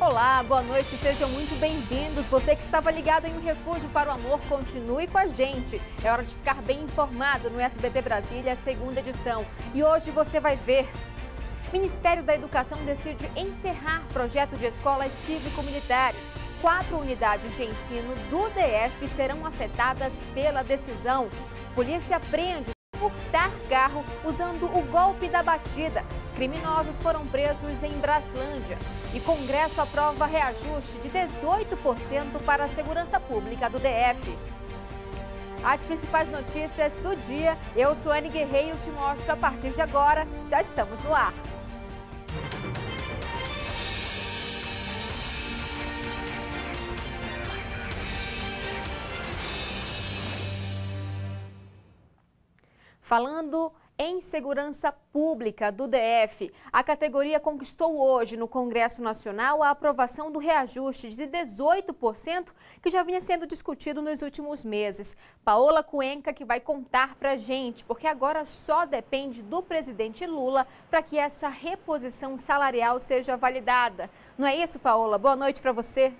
Olá, boa noite, sejam muito bem-vindos. Você que estava ligado em Um Refúgio para o Amor, continue com a gente. É hora de ficar bem informado no SBT Brasília, segunda edição. E hoje você vai ver: Ministério da Educação decide encerrar projeto de escolas cívico-militares. 4 unidades de ensino do DF serão afetadas pela decisão. Polícia prende furtar carro usando o golpe da batida. Criminosos foram presos em Braslândia. E Congresso aprova reajuste de 18% para a segurança pública do DF. As principais notícias do dia, eu sou Anne Guerreiro, te mostro a partir de agora. Já estamos no ar. Falando em segurança pública do DF, a categoria conquistou hoje no Congresso Nacional a aprovação do reajuste de 18% que já vinha sendo discutido nos últimos meses. Paola Cuenca que vai contar pra gente, porque agora só depende do presidente Lula para que essa reposição salarial seja validada. Não é isso, Paola? Boa noite para você.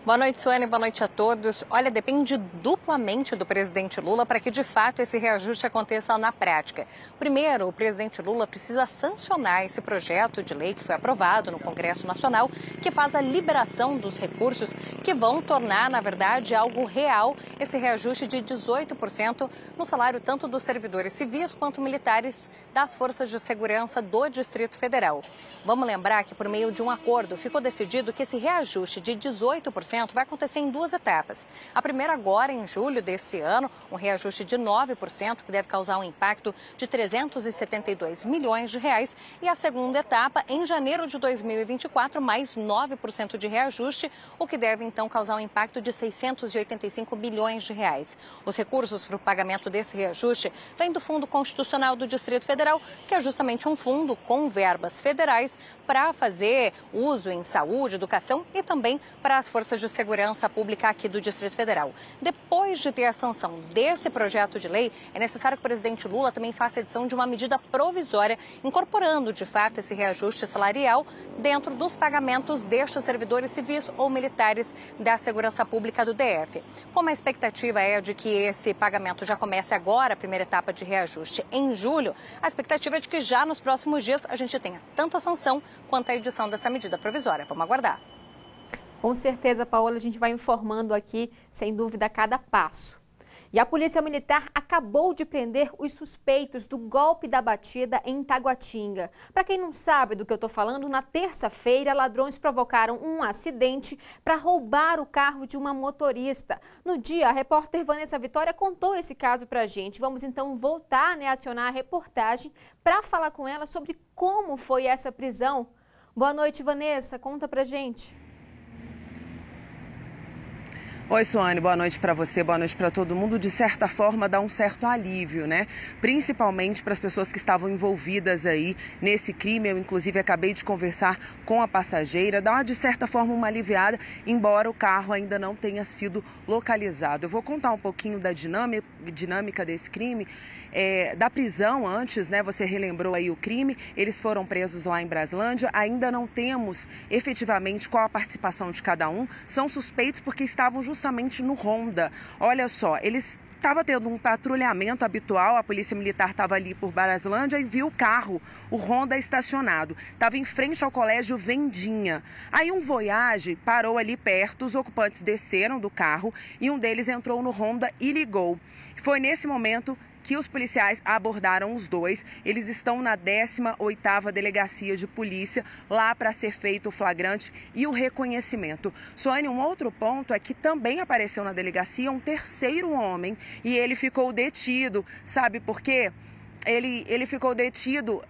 Boa noite, Suane. Boa noite a todos. Olha, depende duplamente do presidente Lula para que, de fato, esse reajuste aconteça na prática. Primeiro, o presidente Lula precisa sancionar esse projeto de lei que foi aprovado no Congresso Nacional, que faz a liberação dos recursos que vão tornar, na verdade, algo real esse reajuste de 18% no salário tanto dos servidores civis quanto militares das forças de segurança do Distrito Federal. Vamos lembrar que, por meio de um acordo, ficou decidido que esse reajuste de 18% vai acontecer em 2 etapas. A primeira agora, em julho desse ano, um reajuste de 9%, que deve causar um impacto de 372 milhões de reais. E a segunda etapa, em janeiro de 2024, mais 9% de reajuste, o que deve, então, causar um impacto de 685 milhões de reais. Os recursos para o pagamento desse reajuste vêm do Fundo Constitucional do Distrito Federal, que é justamente um fundo com verbas federais para fazer uso em saúde, educação e também para as forças de segurança pública aqui do Distrito Federal. Depois de ter a sanção desse projeto de lei, é necessário que o presidente Lula também faça a edição de uma medida provisória, incorporando, de fato, esse reajuste salarial dentro dos pagamentos destes servidores civis ou militares da segurança pública do DF. Como a expectativa é de que esse pagamento já comece agora, a primeira etapa de reajuste em julho, a expectativa é de que já nos próximos dias a gente tenha tanto a sanção quanto a edição dessa medida provisória. Vamos aguardar. Com certeza, Paola, a gente vai informando aqui, sem dúvida, a cada passo. E a Polícia Militar acabou de prender os suspeitos do golpe da batida em Taguatinga. Para quem não sabe do que eu estou falando, na terça-feira, ladrões provocaram um acidente para roubar o carro de uma motorista. No dia, a repórter Vanessa Vitória contou esse caso para a gente. Vamos então voltar, a acionar a reportagem para falar com ela sobre como foi essa prisão. Boa noite, Vanessa. Conta pra gente. Oi, Suane, boa noite para você, boa noite para todo mundo. De certa forma, dá um certo alívio, né? Principalmente para as pessoas que estavam envolvidas aí nesse crime. Eu, inclusive, acabei de conversar com a passageira. Dá, de certa forma, uma aliviada, embora o carro ainda não tenha sido localizado. Eu vou contar um pouquinho da dinâmica desse crime. Da prisão antes, né? Você relembrou aí o crime, eles foram presos lá em Braslândia, ainda não temos efetivamente qual a participação de cada um, são suspeitos porque estavam justamente no Ronda. Olha só, eles estava tendo um patrulhamento habitual, a Polícia Militar estava ali por Braslândia e viu o carro, o Honda estacionado. Estava em frente ao colégio Vendinha. Aí um Voyage parou ali perto, os ocupantes desceram do carro e um deles entrou no Honda e ligou. Foi nesse momento que os policiais abordaram os dois. Eles estão na 18ª Delegacia de Polícia, lá para ser feito o flagrante e o reconhecimento. Suane, um outro ponto é que também apareceu na delegacia um terceiro homem e ele ficou detido. Sabe por quê? Ele ficou detido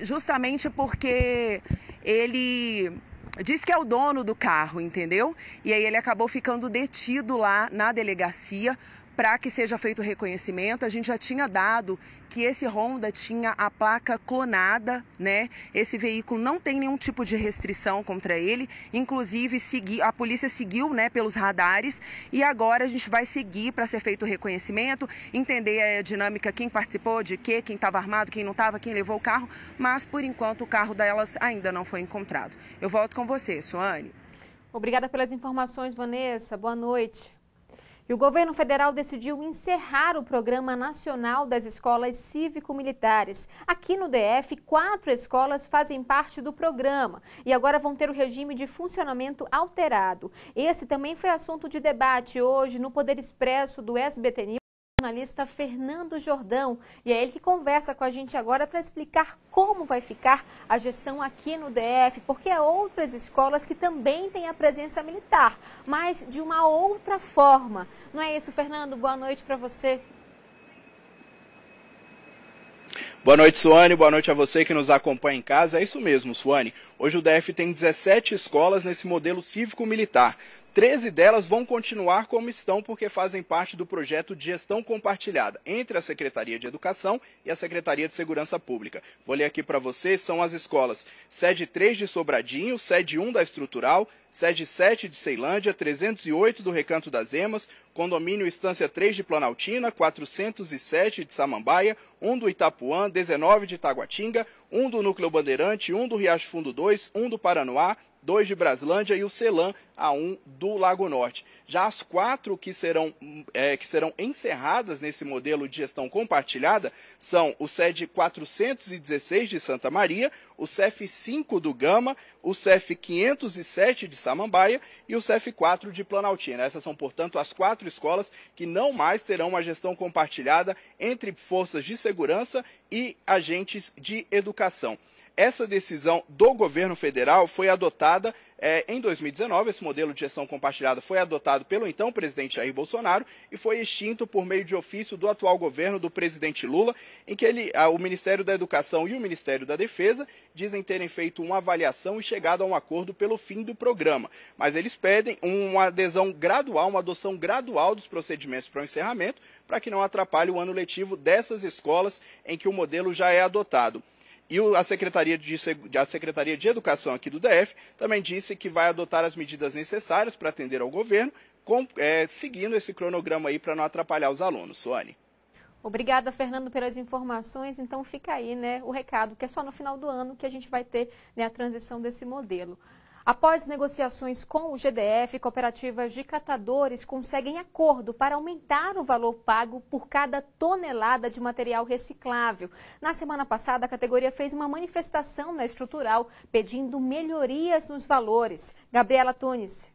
justamente porque ele diz que é o dono do carro, entendeu? E aí ele acabou ficando detido lá na delegacia para que seja feito o reconhecimento. A gente já tinha dado que esse Honda tinha a placa clonada, né? Esse veículo não tem nenhum tipo de restrição contra ele, inclusive a polícia seguiu, né, pelos radares, e agora a gente vai seguir para ser feito o reconhecimento, entender a dinâmica, quem participou de quê, quem estava armado, quem não estava, quem levou o carro, mas por enquanto o carro delas ainda não foi encontrado. Eu volto com você, Suane. Obrigada pelas informações, Vanessa. Boa noite. E o governo federal decidiu encerrar o Programa Nacional das Escolas Cívico-Militares. Aqui no DF, 4 escolas fazem parte do programa e agora vão ter o regime de funcionamento alterado. Esse também foi assunto de debate hoje no Poder Expresso do SBT News. O jornalista Fernando Jordão, e é ele que conversa com a gente agora para explicar como vai ficar a gestão aqui no DF, porque há outras escolas que também têm a presença militar, mas de uma outra forma. Não é isso, Fernando? Boa noite para você. Boa noite, Suane. Boa noite a você que nos acompanha em casa. É isso mesmo, Suane. Hoje o DF tem 17 escolas nesse modelo cívico-militar. 13 delas vão continuar como estão porque fazem parte do projeto de gestão compartilhada entre a Secretaria de Educação e a Secretaria de Segurança Pública. Vou ler aqui para vocês, são as escolas Sede 3 de Sobradinho, Sede 1 da Estrutural, Sede 7 de Ceilândia, 308 do Recanto das Emas, Condomínio Estância 3 de Planaltina, 407 de Samambaia, 1 do Itapuã, 19 de Taguatinga, 1 do Núcleo Bandeirante, 1 do Riacho Fundo 2, 1 do Paranoá, 2 de Braslândia e o Celan, a 1 do Lago Norte. Já as 4 que serão encerradas nesse modelo de gestão compartilhada são o SED 416 de Santa Maria, o CEF 5 do Gama, o CEF 507 de Samambaia e o CEF 4 de Planaltina. Essas são, portanto, as 4 escolas que não mais terão uma gestão compartilhada entre forças de segurança e agentes de educação. Essa decisão do governo federal foi adotada em 2019, esse modelo de gestão compartilhada foi adotado pelo então presidente Jair Bolsonaro e foi extinto por meio de ofício do atual governo do presidente Lula, em que o Ministério da Educação e o Ministério da Defesa dizem terem feito uma avaliação e chegado a um acordo pelo fim do programa. Mas eles pedem uma adesão gradual, uma adoção gradual dos procedimentos para o encerramento, para que não atrapalhe o ano letivo dessas escolas em que o modelo já é adotado. E a Secretaria de Educação aqui do DF também disse que vai adotar as medidas necessárias para atender ao governo, seguindo esse cronograma aí para não atrapalhar os alunos. Suane. Obrigada, Fernando, pelas informações. Então fica aí, né, o recado, que é só no final do ano que a gente vai ter, né, a transição desse modelo. Após negociações com o GDF, cooperativas de catadores conseguem acordo para aumentar o valor pago por cada tonelada de material reciclável. Na semana passada, a categoria fez uma manifestação na Estrutural pedindo melhorias nos valores. Gabriela Tunes.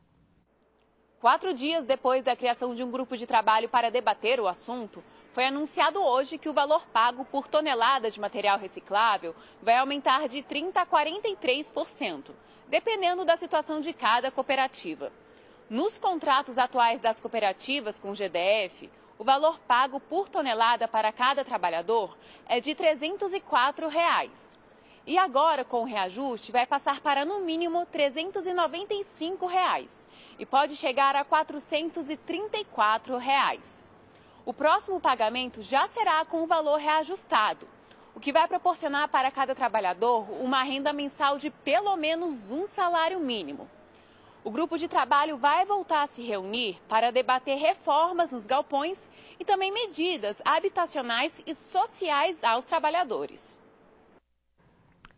4 dias depois da criação de um grupo de trabalho para debater o assunto, foi anunciado hoje que o valor pago por tonelada de material reciclável vai aumentar de 30% a 43%. Dependendo da situação de cada cooperativa. Nos contratos atuais das cooperativas com o GDF, o valor pago por tonelada para cada trabalhador é de R$ 304. E agora, com o reajuste, vai passar para, no mínimo, R$ 395 e pode chegar a R$ 434. O próximo pagamento já será com o valor reajustado, o que vai proporcionar para cada trabalhador uma renda mensal de pelo menos um salário mínimo. O grupo de trabalho vai voltar a se reunir para debater reformas nos galpões e também medidas habitacionais e sociais aos trabalhadores.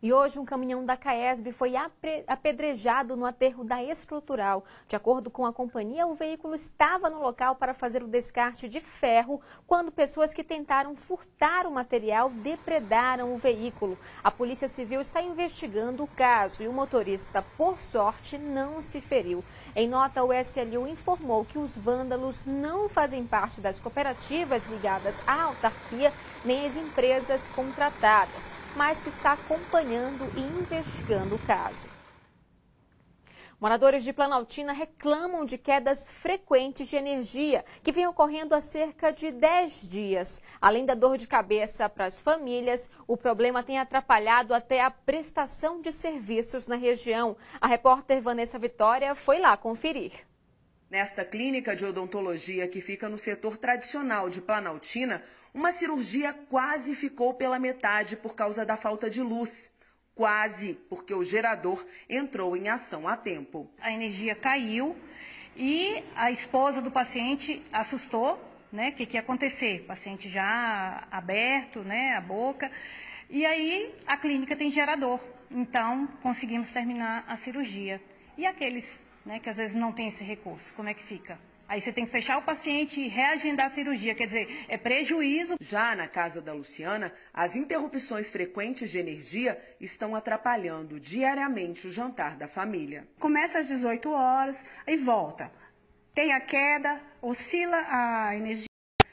E hoje um caminhão da CAESB foi apedrejado no aterro da Estrutural. De acordo com a companhia, o veículo estava no local para fazer o descarte de ferro quando pessoas que tentaram furtar o material depredaram o veículo. A Polícia Civil está investigando o caso e o motorista, por sorte, não se feriu. Em nota, o SLU informou que os vândalos não fazem parte das cooperativas ligadas à autarquia nem as empresas contratadas, mas que está acompanhando e investigando o caso. Moradores de Planaltina reclamam de quedas frequentes de energia, que vem ocorrendo há cerca de 10 dias. Além da dor de cabeça para as famílias, o problema tem atrapalhado até a prestação de serviços na região. A repórter Vanessa Vitória foi lá conferir. Nesta clínica de odontologia que fica no setor tradicional de Planaltina, uma cirurgia quase ficou pela metade por causa da falta de luz. Quase, porque o gerador entrou em ação a tempo. A energia caiu e a esposa do paciente assustou, né? O que ia acontecer? O paciente já aberto, né? A boca. E aí a clínica tem gerador. Então, conseguimos terminar a cirurgia. E aqueles, né, que às vezes não tem esse recurso, como é que fica? Aí você tem que fechar o paciente e reagendar a cirurgia, quer dizer, é prejuízo. Já na casa da Luciana, as interrupções frequentes de energia estão atrapalhando diariamente o jantar da família. Começa às 18 horas e volta. Tem a queda, oscila a energia.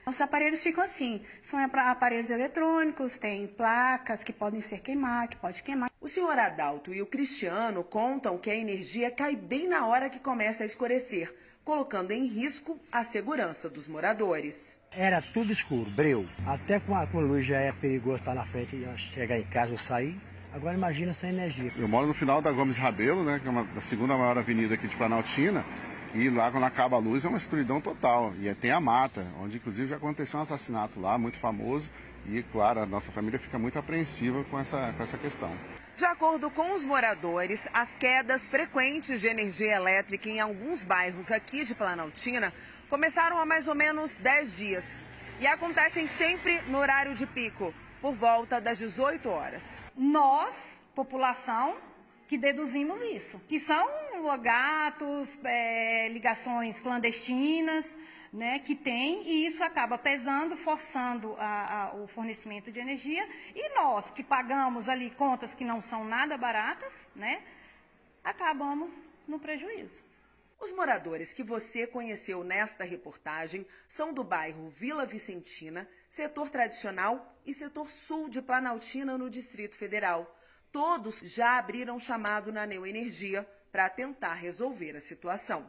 Nossos aparelhos ficam assim, são aparelhos eletrônicos, tem placas que podem ser que pode queimar. O senhor Adalto e o Cristiano contam que a energia cai bem na hora que começa a escurecer, colocando em risco a segurança dos moradores. Era tudo escuro, breu. Até com a luz já é perigoso estar na frente, chegar em casa ou sair. Agora imagina sem energia. Eu moro no final da Gomes Rabelo, né, que é a segunda maior avenida aqui de Planaltina. E lá, quando acaba a luz, é uma escuridão total. E tem a mata, onde inclusive já aconteceu um assassinato lá, muito famoso. E, claro, a nossa família fica muito apreensiva com essa questão. De acordo com os moradores, as quedas frequentes de energia elétrica em alguns bairros aqui de Planaltina começaram há mais ou menos 10 dias. E acontecem sempre no horário de pico, por volta das 18 horas. Nós, população, que deduzimos isso, que são gatos, ligações clandestinas, né, que tem, e isso acaba pesando, forçando o fornecimento de energia, e nós que pagamos ali contas que não são nada baratas, né, acabamos no prejuízo. Os moradores que você conheceu nesta reportagem são do bairro Vila Vicentina, setor tradicional e setor sul de Planaltina, no Distrito Federal. Todos já abriram chamado na Neoenergia para tentar resolver a situação.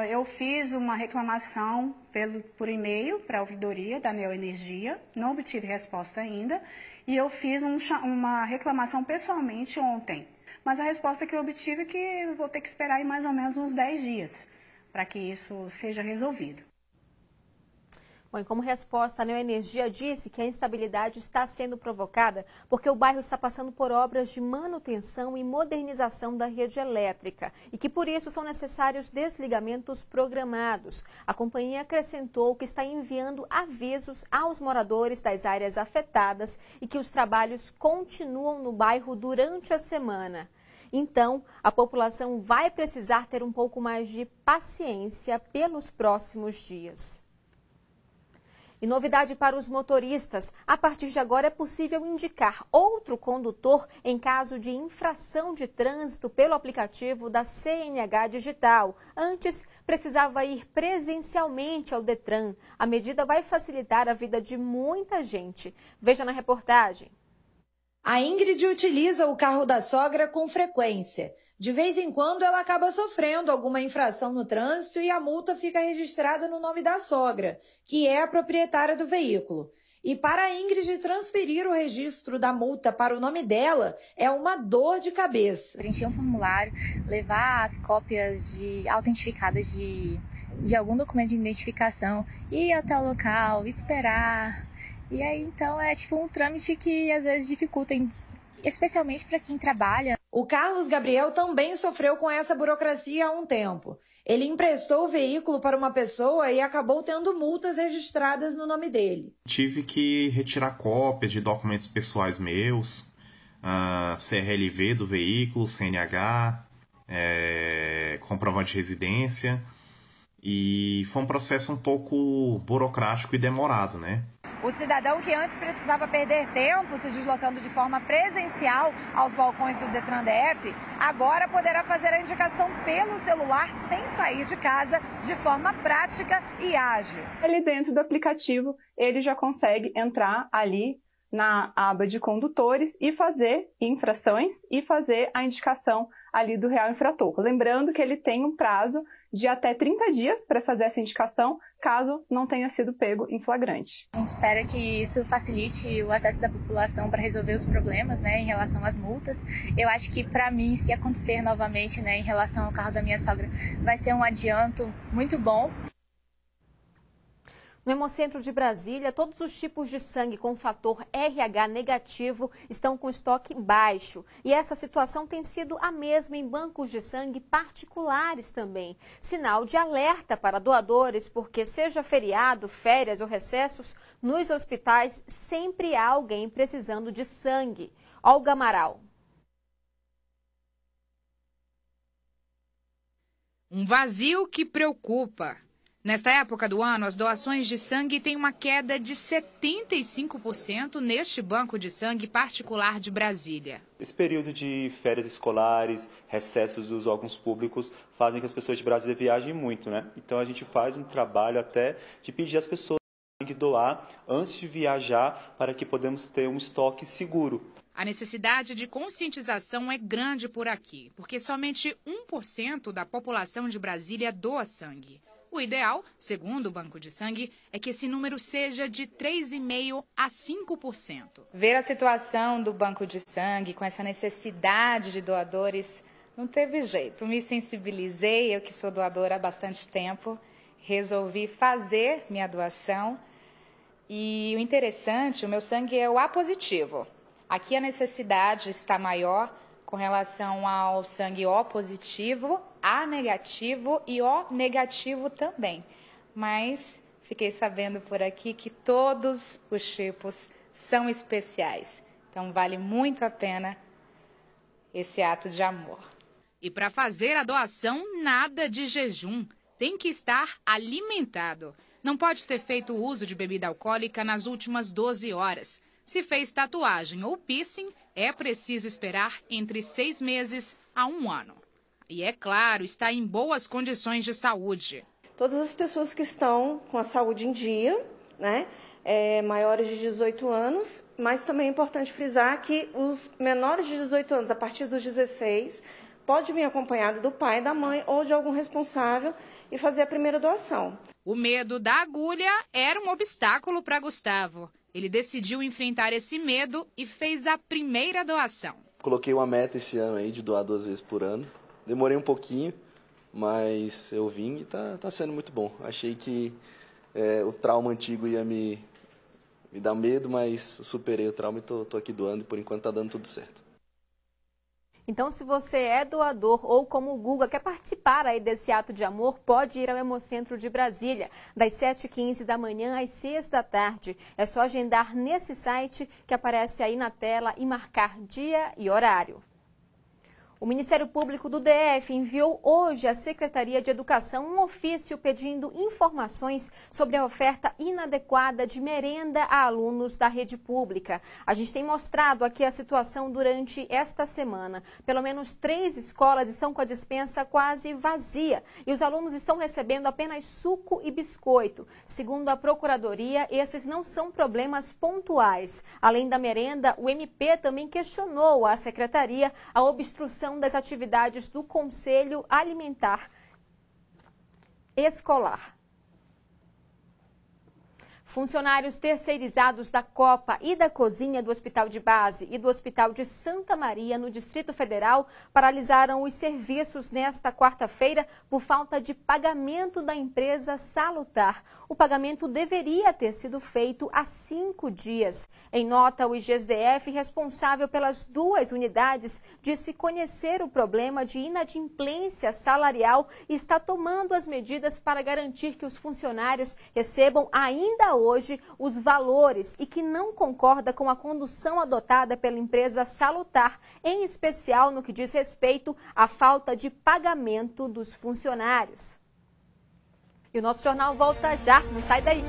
Eu fiz uma reclamação por e-mail para a ouvidoria da Neoenergia, não obtive resposta ainda, e eu fiz uma reclamação pessoalmente ontem. Mas a resposta que eu obtive é que vou ter que esperar aí mais ou menos uns 10 dias para que isso seja resolvido. Bom, e como resposta, a Neoenergia disse que a instabilidade está sendo provocada porque o bairro está passando por obras de manutenção e modernização da rede elétrica e que, por isso, são necessários desligamentos programados. A companhia acrescentou que está enviando avisos aos moradores das áreas afetadas e que os trabalhos continuam no bairro durante a semana. Então, a população vai precisar ter um pouco mais de paciência pelos próximos dias. E novidade para os motoristas, a partir de agora é possível indicar outro condutor em caso de infração de trânsito pelo aplicativo da CNH Digital. Antes, precisava ir presencialmente ao Detran. A medida vai facilitar a vida de muita gente. Veja na reportagem. A Ingrid utiliza o carro da sogra com frequência. De vez em quando, ela acaba sofrendo alguma infração no trânsito e a multa fica registrada no nome da sogra, que é a proprietária do veículo. E para a Ingrid transferir o registro da multa para o nome dela é uma dor de cabeça. Preencher um formulário, levar as cópias autentificadas de algum documento de identificação, ir até o local, esperar. E aí, então, é tipo um trâmite que às vezes dificulta, especialmente para quem trabalha. O Carlos Gabriel também sofreu com essa burocracia há um tempo. Ele emprestou o veículo para uma pessoa e acabou tendo multas registradas no nome dele. Tive que retirar cópia de documentos pessoais meus, CRLV do veículo, CNH, comprovante de residência. E foi um processo um pouco burocrático e demorado, né? O cidadão que antes precisava perder tempo se deslocando de forma presencial aos balcões do Detran DF, agora poderá fazer a indicação pelo celular sem sair de casa de forma prática e ágil. Ali dentro do aplicativo, ele já consegue entrar ali na aba de condutores e fazer infrações e fazer a indicação ali do real infrator. Lembrando que ele tem um prazo de até 30 dias para fazer essa indicação, caso não tenha sido pego em flagrante. A gente espera que isso facilite o acesso da população para resolver os problemas, né, em relação às multas. Eu acho que, para mim, se acontecer novamente, né, em relação ao carro da minha sogra, vai ser um adianto muito bom. No Hemocentro de Brasília, todos os tipos de sangue com fator RH negativo estão com estoque baixo. E essa situação tem sido a mesma em bancos de sangue particulares também. Sinal de alerta para doadores, porque seja feriado, férias ou recessos, nos hospitais sempre há alguém precisando de sangue. Olga Amaral. Um vazio que preocupa. Nesta época do ano, as doações de sangue têm uma queda de 75% neste banco de sangue particular de Brasília. Esse período de férias escolares, recessos dos órgãos públicos, fazem que as pessoas de Brasília viajem muito, né? Então a gente faz um trabalho até de pedir às pessoas que doar antes de viajar para que podemos ter um estoque seguro. A necessidade de conscientização é grande por aqui, porque somente 1% da população de Brasília doa sangue. O ideal, segundo o Banco de Sangue, é que esse número seja de 3,5% a 5%. Ver a situação do Banco de Sangue com essa necessidade de doadores não teve jeito. Me sensibilizei, eu que sou doadora há bastante tempo, resolvi fazer minha doação. E o interessante, o meu sangue é o A positivo. Aqui a necessidade está maior com relação ao sangue O positivo, A negativo e O negativo também. Mas fiquei sabendo por aqui que todos os tipos são especiais. Então vale muito a pena esse ato de amor. E para fazer a doação, nada de jejum. Tem que estar alimentado. Não pode ter feito uso de bebida alcoólica nas últimas 12 horas. Se fez tatuagem ou piercing, é preciso esperar entre 6 meses a 1 ano. E é claro, está em boas condições de saúde. Todas as pessoas que estão com a saúde em dia, né, maiores de 18 anos, mas também é importante frisar que os menores de 18 anos, a partir dos 16, pode vir acompanhado do pai, da mãe ou de algum responsável e fazer a primeira doação. O medo da agulha era um obstáculo para Gustavo. Ele decidiu enfrentar esse medo e fez a primeira doação. Coloquei uma meta esse ano aí de doar 2 vezes por ano. Demorei um pouquinho, mas eu vim e tá sendo muito bom. Achei que o trauma antigo ia me dar medo, mas superei o trauma e tô aqui doando e por enquanto tá dando tudo certo. Então, se você é doador ou como o Guga quer participar aí desse ato de amor, pode ir ao Hemocentro de Brasília, das 7h15 da manhã às 6 da tarde. É só agendar nesse site que aparece aí na tela e marcar dia e horário. O Ministério Público do DF enviou hoje à Secretaria de Educação um ofício pedindo informações sobre a oferta inadequada de merenda a alunos da rede pública. A gente tem mostrado aqui a situação durante esta semana. Pelo menos 3 escolas estão com a despensa quase vazia e os alunos estão recebendo apenas suco e biscoito. Segundo a Procuradoria, esses não são problemas pontuais. Além da merenda, o MP também questionou à Secretaria a obstrução das atividades do Conselho Alimentar Escolar. Funcionários terceirizados da Copa e da Cozinha do Hospital de Base e do Hospital de Santa Maria, no Distrito Federal, paralisaram os serviços nesta quarta-feira por falta de pagamento da empresa Salutar. O pagamento deveria ter sido feito há 5 dias. Em nota, o IGESDF, responsável pelas 2 unidades, disse conhecer o problema de inadimplência salarial e está tomando as medidas para garantir que os funcionários recebam ainda hoje os valores e que não concorda com a condução adotada pela empresa Salutar, em especial no que diz respeito à falta de pagamento dos funcionários. E o nosso jornal volta já, não sai daí.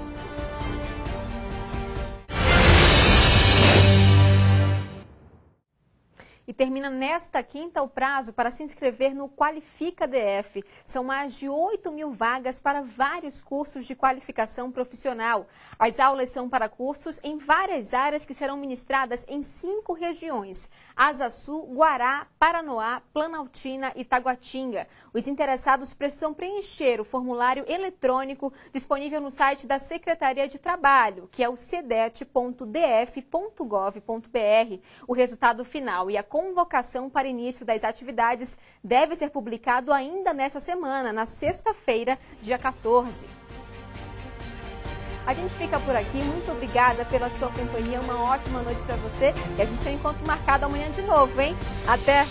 E termina nesta quinta o prazo para se inscrever no Qualifica DF. São mais de 8.000 vagas para vários cursos de qualificação profissional. As aulas são para cursos em várias áreas que serão ministradas em 5 regiões: Asa Sul, Guará, Paranoá, Planaltina e Taguatinga. Os interessados precisam preencher o formulário eletrônico disponível no site da Secretaria de Trabalho, que é o cedet.df.gov.br. O resultado final e a convocação para início das atividades deve ser publicado ainda nesta semana, na sexta-feira, dia 14. A gente fica por aqui. Muito obrigada pela sua companhia. Uma ótima noite para você. E a gente tem um encontro marcado amanhã de novo, hein? Até!